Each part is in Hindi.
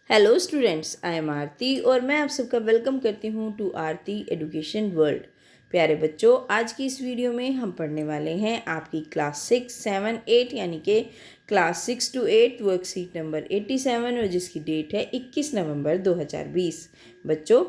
हेलो स्टूडेंट्स, आई एम आरती और मैं आप सबका वेलकम करती हूँ टू आरती एजुकेशन वर्ल्ड। प्यारे बच्चों, आज की इस वीडियो में हम पढ़ने वाले हैं आपकी क्लास 6, 7, 8 यानी कि क्लास 6 to 8 वर्कशीट नंबर 87 और जिसकी डेट है 21 नवंबर 2020। बच्चों,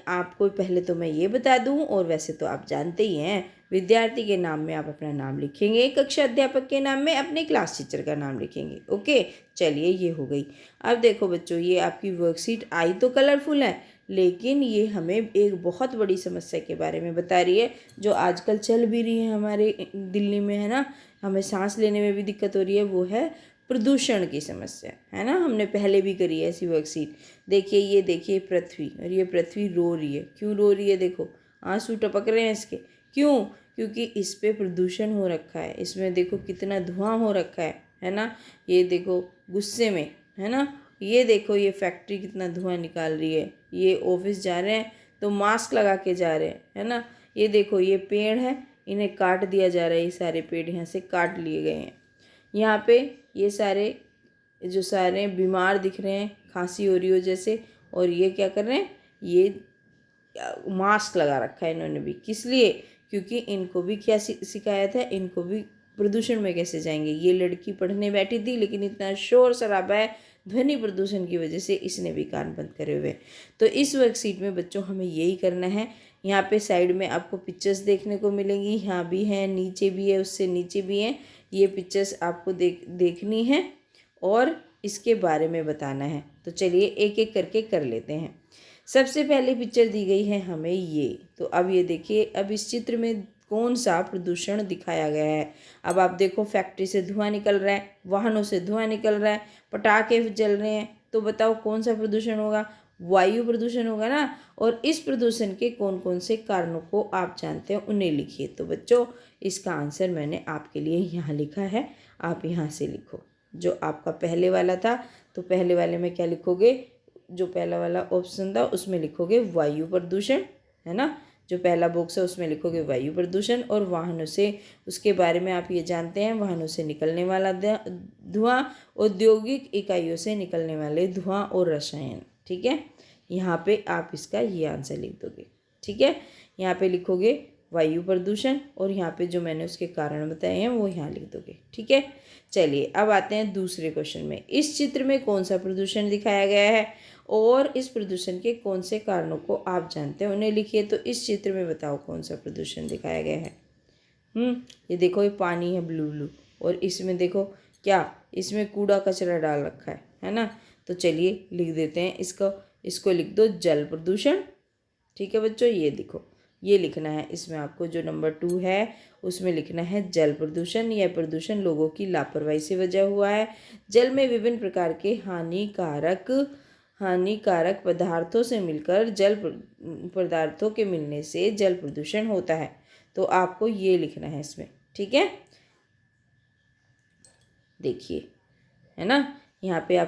आपको पहले तो मैं ये बता दूं, और वैसे तो आप जानते ही हैं, विद्यार्थी के नाम में आप अपना नाम लिखेंगे, कक्षा अध्यापक के नाम में अपने क्लास टीचर का नाम लिखेंगे। ओके, चलिए ये हो गई। अब देखो बच्चों, ये आपकी वर्कशीट आई तो कलरफुल है, लेकिन ये हमें एक बहुत बड़ी समस्या के बारे में बता रही है जो आजकल चल भी रही है हमारे दिल्ली में, है ना। हमें सांस लेने में भी दिक्कत हो रही है, वो है प्रदूषण की समस्या, है ना। हमने पहले भी करी है ऐसी वर्कशीट। देखिए, ये देखिए पृथ्वी, और ये पृथ्वी रो रही है। क्यों रो रही है? देखो, आंसू टपक रहे हैं इसके। क्यों? क्योंकि इस पे प्रदूषण हो रखा है। इसमें देखो कितना धुआं हो रखा है ना। ये देखो गुस्से में, है ना। ये देखो, ये फैक्ट्री कितना धुआं निकाल रही है। ये ऑफिस जा रहे हैं तो मास्क लगा के जा रहे हैं, है ना। ये देखो, ये पेड़ है, इन्हें काट दिया जा रहा है। ये सारे पेड़ यहाँ से काट लिए गए हैं। यहाँ पे ये सारे जो सारे बीमार दिख रहे हैं, खांसी हो रही हो जैसे, और ये क्या कर रहे हैं, ये मास्क लगा रखा है इन्होंने भी। किस लिए? क्योंकि इनको भी क्या शिकायत है, इनको भी प्रदूषण में कैसे जाएंगे। ये लड़की पढ़ने बैठी थी, लेकिन इतना शोर शराबा है ध्वनि प्रदूषण की वजह से, इसने भी कान बंद करे हुए। तो इस वर्कशीट में बच्चों हमें यही करना है। यहाँ पे साइड में आपको पिक्चर्स देखने को मिलेंगी, यहाँ भी हैं, नीचे भी है, उससे नीचे भी हैं। ये पिक्चर्स आपको देखनी है और इसके बारे में बताना है। तो चलिए एक एक करके कर लेते हैं। सबसे पहले पिक्चर दी गई है हमें ये। तो अब ये देखिए, अब इस चित्र में कौन सा प्रदूषण दिखाया गया है। अब आप देखो, फैक्ट्री से धुआं निकल रहा है, वाहनों से धुआं निकल रहा है, पटाखे जल रहे हैं। तो बताओ कौन सा प्रदूषण होगा? वायु प्रदूषण होगा ना। और इस प्रदूषण के कौन कौन से कारणों को आप जानते हैं, उन्हें लिखिए। तो बच्चों, इसका आंसर मैंने आपके लिए यहाँ लिखा है, आप यहाँ से लिखो। जो आपका पहले वाला था, तो पहले वाले में क्या लिखोगे? जो पहला वाला ऑप्शन था उसमें लिखोगे वायु प्रदूषण, है ना। जो पहला बॉक्स है उसमें लिखोगे वायु प्रदूषण। और वाहनों से, उसके बारे में आप ये जानते हैं, वाहनों से निकलने वाला धुआं, औद्योगिक इकाइयों से निकलने वाले धुआं और रसायन। ठीक है, यहाँ पे आप इसका ये आंसर लिख दोगे। ठीक है, यहाँ पे लिखोगे वायु प्रदूषण, और यहाँ पे जो मैंने उसके कारण बताए हैं वो यहाँ लिख दोगे। ठीक है, चलिए अब आते हैं दूसरे क्वेश्चन में। इस चित्र में कौन सा प्रदूषण दिखाया गया है और इस प्रदूषण के कौन से कारणों को आप जानते हैं, उन्हें लिखिए। तो इस चित्र में बताओ कौन सा प्रदूषण दिखाया गया है। ये देखो, ये पानी है ब्लू ब्लू, और इसमें देखो क्या, इसमें कूड़ा कचरा डाल रखा है ना। तो चलिए लिख देते हैं इसको लिख दो जल प्रदूषण। ठीक है बच्चों, ये देखो, ये लिखना है इसमें आपको। जो नंबर 2 है उसमें लिखना है जल प्रदूषण। यह प्रदूषण लोगों की लापरवाही से वजह हुआ है। जल में विभिन्न प्रकार के हानिकारक पदार्थों से मिलकर पदार्थों के मिलने से जल प्रदूषण होता है। तो आपको ये लिखना है इसमें। ठीक है, देखिए, है ना। यहाँ पे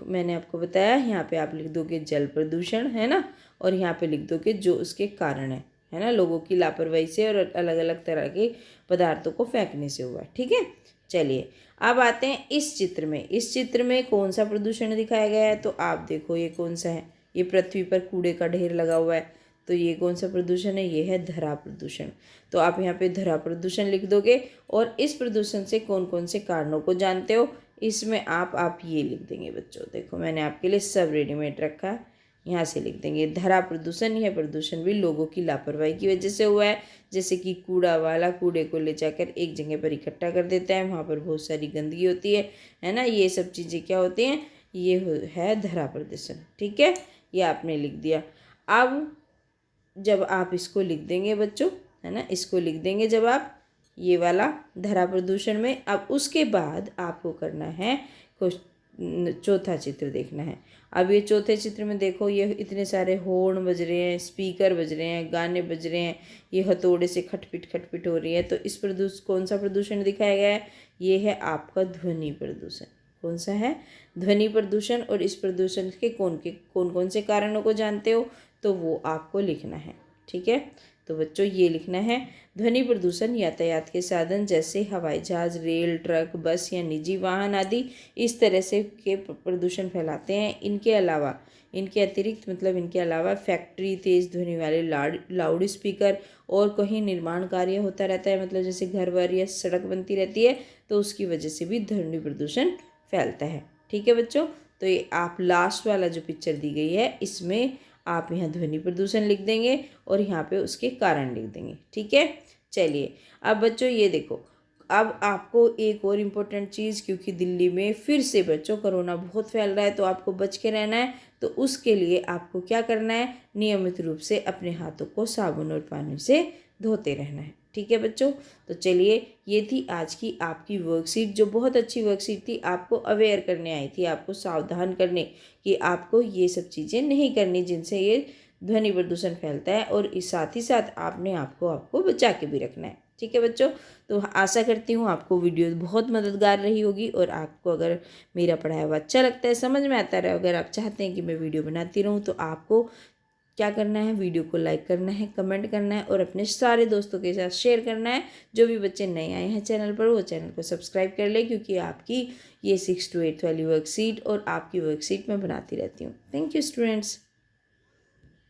मैंने आपको बताया, यहाँ पे आप लिख दोगे जल प्रदूषण, है ना। और यहाँ पे लिख दोगे जो उसके कारण है ना, लोगों की लापरवाही से और अलग अलग तरह के पदार्थों को फेंकने से हुआ। ठीक है, चलिए अब आते हैं इस चित्र में। इस चित्र में कौन सा प्रदूषण दिखाया गया है? तो आप देखो, ये कौन सा है? ये पृथ्वी पर कूड़े का ढेर लगा हुआ है। तो ये कौन सा प्रदूषण है? ये है धरा प्रदूषण। तो आप यहाँ पे धरा प्रदूषण लिख दोगे। और इस प्रदूषण से कौन कौन से कारणों को जानते हो, इसमें आप ये लिख देंगे बच्चों। देखो, मैंने आपके लिए सब रेडीमेड रखा है, यहाँ से लिख देंगे धरा प्रदूषण। यह प्रदूषण भी लोगों की लापरवाही की वजह से हुआ है। जैसे कि कूड़ा वाला कूड़े को ले जाकर एक जगह पर इकट्ठा कर देता है, वहाँ पर बहुत सारी गंदगी होती है ना। ये सब चीज़ें क्या होती हैं? ये है धरा प्रदूषण। ठीक है, ये आपने लिख दिया। अब जब आप इसको लिख देंगे बच्चों, है ना, इसको लिख देंगे जब आप ये वाला धरा प्रदूषण में, अब उसके बाद आपको करना है चौथा चित्र देखना है। अब ये चौथे चित्र में देखो, ये इतने सारे हॉर्न बज रहे हैं, स्पीकर बज रहे हैं, गाने बज रहे हैं, ये हथौड़े से खटपिट हो रही है। तो इस कौन सा प्रदूषण दिखाया गया है? ये है आपका ध्वनि प्रदूषण। कौन सा है? ध्वनि प्रदूषण। और इस प्रदूषण के कौन कौन से कारणों को जानते हो, तो वो आपको लिखना है। ठीक है, तो बच्चों ये लिखना है, ध्वनि प्रदूषण यातायात के साधन जैसे हवाई जहाज, रेल, ट्रक, बस या निजी वाहन आदि इस तरह से के प्रदूषण फैलाते हैं। इनके अतिरिक्त मतलब इनके अलावा फैक्ट्री, तेज़ ध्वनि वाले लाउड स्पीकर और कहीं निर्माण कार्य होता रहता है, मतलब जैसे घर वर या सड़क बनती रहती है, तो उसकी वजह से भी ध्वनि प्रदूषण फैलता है। ठीक है बच्चों, तो ये आप लास्ट वाला जो पिक्चर दी गई है इसमें आप यहाँ ध्वनि प्रदूषण लिख देंगे और यहाँ पे उसके कारण लिख देंगे। ठीक है, चलिए अब बच्चों ये देखो, अब आपको एक और इम्पोर्टेंट चीज़, क्योंकि दिल्ली में फिर से बच्चों कोरोना बहुत फैल रहा है तो आपको बच के रहना है। तो उसके लिए आपको क्या करना है, नियमित रूप से अपने हाथों को साबुन और पानी से धोते रहना है। ठीक है बच्चों, तो चलिए ये थी आज की आपकी वर्कशीट, जो बहुत अच्छी वर्कशीट थी। आपको अवेयर करने आई थी, आपको सावधान करने कि आपको ये सब चीज़ें नहीं करनी जिनसे ये ध्वनि प्रदूषण फैलता है, और इस साथ ही साथ आपको बचा के भी रखना है। ठीक है बच्चों, तो आशा करती हूँ आपको वीडियो बहुत मददगार रही होगी, और आपको अगर मेरा पढ़ाया हुआ अच्छा लगता है, समझ में आता है, अगर आप चाहते हैं कि मैं वीडियो बनाती रहूँ, तो आपको क्या करना है, वीडियो को लाइक करना है, कमेंट करना है और अपने सारे दोस्तों के साथ शेयर करना है। जो भी बच्चे नए आए हैं चैनल पर, वो चैनल को सब्सक्राइब कर ले, क्योंकि आपकी ये 6 to 8 वाली वर्कशीट और आपकी वर्कशीट मैं बनाती रहती हूँ। Thank you students.